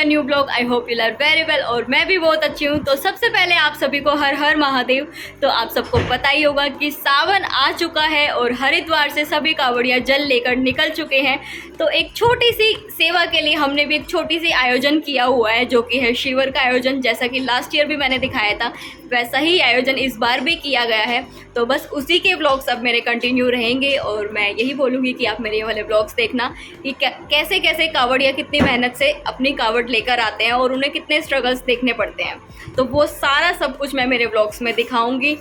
A new blog. I hope you are very well और मैं भी बहुत अच्छी हूँ। तो सबसे पहले आप सभी को हर हर महादेव। तो आप सबको पता ही होगा कि सावन आ चुका है और हरिद्वार से सभी कांवड़िया जल लेकर निकल चुके हैं। तो एक छोटी सी सेवा के लिए हमने भी एक छोटी सी आयोजन किया हुआ है, जो कि है शिविर का आयोजन। जैसा कि लास्ट ईयर भी मैंने दिखाया था, वैसा ही आयोजन इस बार भी किया गया है। तो बस उसी के ब्लॉग्स अब मेरे कंटिन्यू रहेंगे और मैं यही बोलूँगी कि आप मेरे ये वाले ब्लॉग्स देखना कि कैसे कैसे कांवड़िया कितनी मेहनत से अपनी कांवड़ लेकर आते हैं और उन्हें कितने स्ट्रगल्स देखने पड़ते हैं। तो वो सारा सब कुछ मैं मेरे ब्लॉग्स में दिखाऊंगी।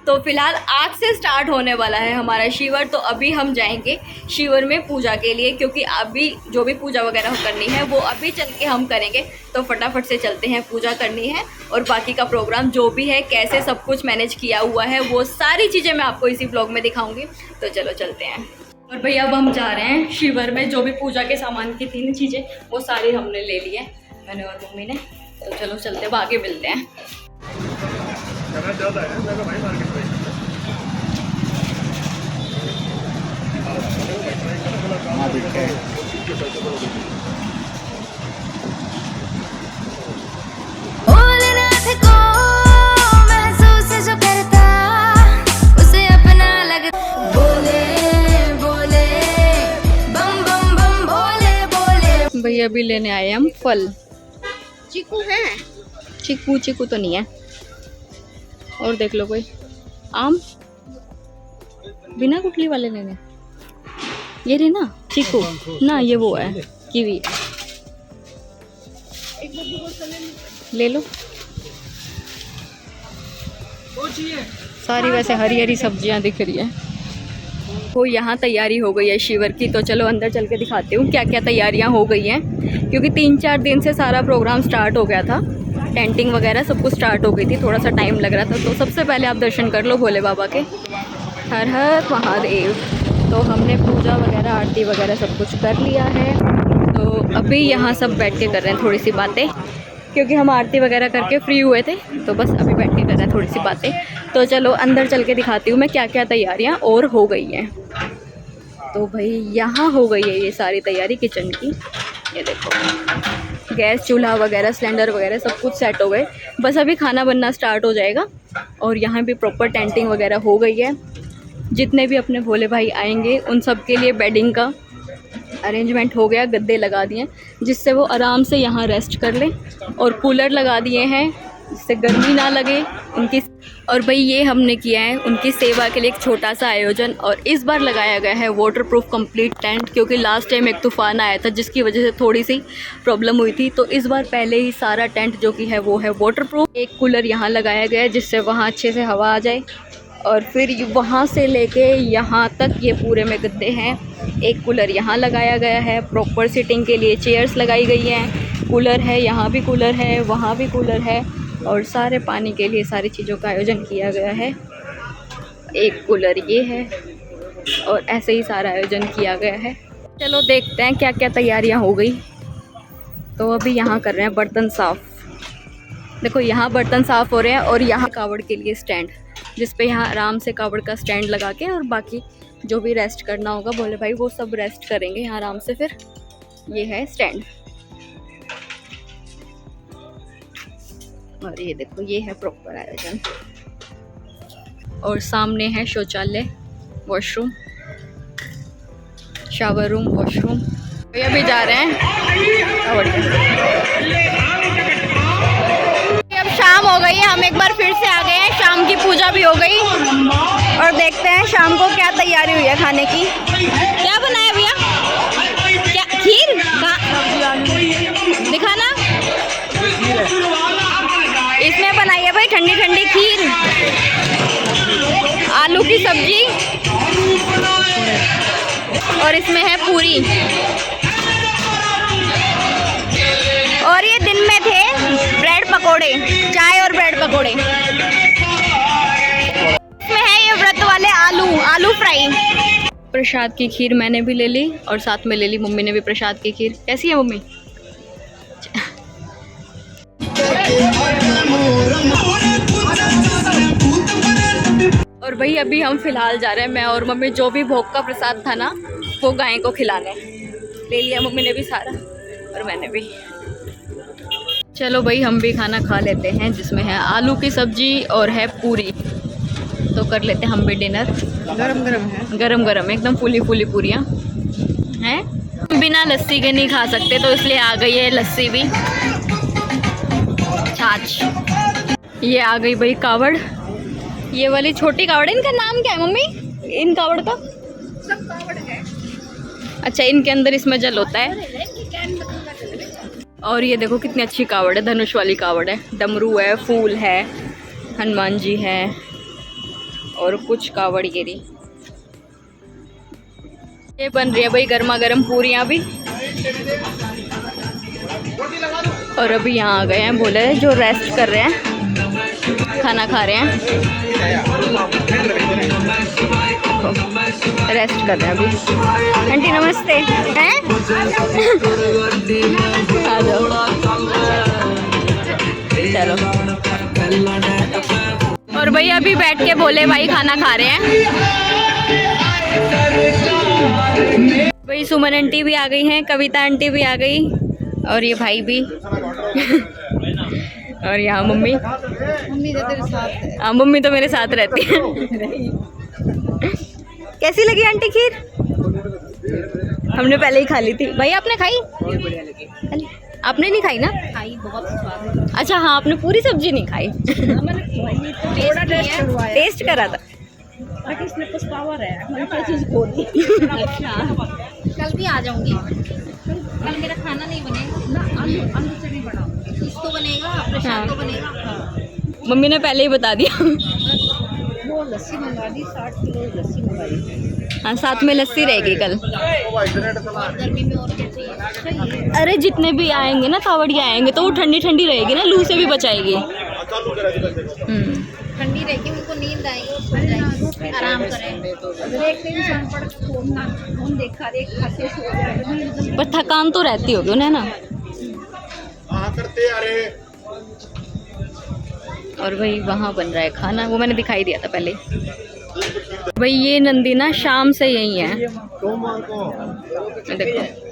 तो फिलहाल आज से स्टार्ट होने वाला है हमारा शिविर। तो अभी हम जाएंगे शिविर में पूजा के लिए, क्योंकि अभी जो भी पूजा वगैरह करनी है वो अभी चल के हम करेंगे। तो फटाफट से चलते हैं, पूजा करनी है और बाकी का प्रोग्राम जो भी है, कैसे सब कुछ मैनेज किया हुआ है, वो सारी चीज़ें मैं आपको इसी ब्लॉग में दिखाऊंगी। तो चलो चलते हैं। और भैया अब हम जा रहे हैं शिविर में। जो भी पूजा के सामान की 3 चीज़ें वो सारी हमने ले ली है, मैंने और मम्मी ने। तो चलो चलते हैं, आगे मिलते हैं। भैया अभी लेने आए हम फल। चीकू है? चीकू तो नहीं है। और देख लो कोई आम, बिना गुठली वाले लेने। ये रही ना चीकू ना, ये वो है कीवी। ले लो। सारी वैसे हरी हरी सब्जियां दिख रही है। वो यहाँ तैयारी हो गई है शिविर की। तो चलो अंदर चल के दिखाती हूँ क्या क्या तैयारियाँ हो गई हैं, क्योंकि 3-4 दिन से सारा प्रोग्राम स्टार्ट हो गया था। टेंटिंग वगैरह सब कुछ स्टार्ट हो गई थी, थोड़ा सा टाइम लग रहा था। तो सबसे पहले आप दर्शन कर लो भोले बाबा के। हर हर महादेव। तो हमने पूजा वगैरह आरती वगैरह सब कुछ कर लिया है। तो अभी यहाँ सब बैठ के कर रहे हैं थोड़ी सी बातें, क्योंकि हम आरती वगैरह करके फ्री हुए थे। तो बस अभी बैठ के कर रहे हैं थोड़ी सी बातें। तो चलो अंदर चल के दिखाती हूँ मैं क्या क्या तैयारियाँ और हो गई हैं। तो भाई यहाँ हो गई है ये सारी तैयारी किचन की। ये देखो गैस चूल्हा वगैरह सिलेंडर वगैरह सब कुछ सेट हो गए। बस अभी खाना बनना स्टार्ट हो जाएगा। और यहाँ भी प्रॉपर टेंटिंग वगैरह हो गई है। जितने भी अपने भोले भाई आएंगे उन सब के लिए बेडिंग का अरेंजमेंट हो गया, गद्दे लगा दिए जिससे वो आराम से यहाँ रेस्ट कर लें। और कूलर लगा दिए हैं जिससे गर्मी ना लगे उनकी। और भाई ये हमने किया है उनकी सेवा के लिए एक छोटा सा आयोजन। और इस बार लगाया गया है वाटरप्रूफ कंप्लीट टेंट, क्योंकि लास्ट टाइम एक तूफान आया था जिसकी वजह से थोड़ी सी प्रॉब्लम हुई थी। तो इस बार पहले ही सारा टेंट जो कि है वो है वाटरप्रूफ। एक कूलर यहाँ लगाया गया है जिससे वहाँ अच्छे से हवा आ जाए। और फिर वहाँ से लेके यहाँ तक ये पूरे में गद्दे हैं। एक कूलर यहाँ लगाया गया है, प्रॉपर सिटिंग के लिए चेयर्स लगाई गई हैं। कूलर है, यहाँ भी कूलर है, वहाँ भी कूलर है। और सारे पानी के लिए सारी चीज़ों का आयोजन किया गया है। एक कूलर ये है और ऐसे ही सारा आयोजन किया गया है। चलो देखते हैं क्या क्या तैयारियाँ हो गई। तो अभी यहाँ कर रहे हैं बर्तन साफ़। देखो यहाँ बर्तन साफ़ हो रहे हैं। और यहाँ कावड़ के लिए स्टैंड, जिस पे यहाँ आराम से कावड़ का स्टैंड लगा के और बाकी जो भी रेस्ट करना होगा बोले भाई वो सब रेस्ट करेंगे यहाँ आराम से। फिर ये है स्टैंड। और ये देखो ये है प्रॉपर आयोजन। और सामने है शौचालय, वॉशरूम, शावर रूम, वॉशरूम। भैया भी जा रहे हैं। अब शाम हो गई है, हम एक बार फिर से आ गए हैं। शाम की पूजा भी हो गई और देखते हैं शाम को क्या तैयारी हुई है खाने की। क्या बनाया भैया? क्या खीर? दिखाना। इसमें बनाई है भाई ठंडी ठंडी खीर, आलू की सब्जी और इसमें है पूरी। और ये दिन में थे ब्रेड पकोड़े, चाय और ब्रेड पकोड़े। इसमें है ये व्रत वाले आलू फ्राई। प्रसाद की खीर मैंने भी ले ली और साथ में ले ली मम्मी ने भी प्रसाद की खीर। कैसी है मम्मी? और भाई अभी हम फिलहाल जा रहे हैं, मैं और मम्मी, जो भी भोग का प्रसाद था ना वो गाय को खिलाने। ले लिया मम्मी ने भी सारा और मैंने भी। चलो भाई हम भी खाना खा लेते हैं, जिसमें है आलू की सब्जी और है पूरी। तो कर लेते हैं हम भी डिनर। गरम गरम है। गरम गरम एकदम फूली फूली पूरियाँ हैं। बिना लस्सी के नहीं खा सकते, तो इसलिए आ गई है लस्सी भी, छाछ। ये आ गई भाई कावड़, ये वाली छोटी कावड़। इनका नाम क्या है मम्मी, इन कावड़ का? सब कावड़ है। अच्छा, इनके अंदर इसमें जल होता है। और ये देखो कितनी अच्छी कावड़ है, धनुष वाली कावड़ है। डमरू है, फूल है, हनुमान जी है और कुछ कावड़ गिरी। ये बन रही है भाई गर्मा गर्म पूरियाँ भी। और अभी यहाँ आ गए हैं बोले जो रेस्ट कर रहे हैं, खाना खा रहे हैं, रेस्ट कर रहे हैं अभी। आंटी नमस्ते। हैं आ जाओ, चलो। और भैया अभी बैठ के बोले भाई खाना खा रहे हैं। भाई सुमन आंटी भी आ गई हैं, कविता आंटी भी आ गई और ये भाई भी और यहाँ मम्मी। मम्मी तो तेरे साथ है। हाँ, मम्मी तो मेरे साथ रहती है। कैसी लगी आंटी खीर? हमने पहले ही खा ली थी। भाई आपने खाई? आपने नहीं खाई ना? खाई, बहुत स्वाद है। अच्छा हाँ, आपने पूरी सब्जी नहीं खाई। थोड़ा टेस्ट करवाया। टेस्ट करा था। इसमें कुछ पावर है, मैंने कोई चीज़ खोली। अच्छा, कल भी आ जाऊंगी। कल मेरा खाना नहीं बनेगा ना, आलू आलू चने बनाऊंगी। इसको बनेगा, प्रसाद को बनेगा। मम्मी ने पहले ही बता दिया। वो लस्सी मंगा दी, 60 किलो लस्सी मंगाई। हाँ, साथ में लस्सी रहेगी कल। और गर्मी में और क्या चाहिए। अरे जितने भी आएंगे ना कावड़िया आएंगे तो वो ठंडी ठंडी रहेगी ना, लू से भी बचाएगी। ठंडी रहेगी, उनको नींद आएगी, सो जाएंगे, आराम करेंगे। अगर एक दिन इंसान पड़ छोड़ना, फोन देखा, एक खाते सो जाएगा। पर थकान तो रहती होगी उन्हें ना। और भाई वहाँ बन रहा है खाना, वो मैंने दिखाई दिया था पहले। भाई ये नंदी ना शाम से यही है, देखो।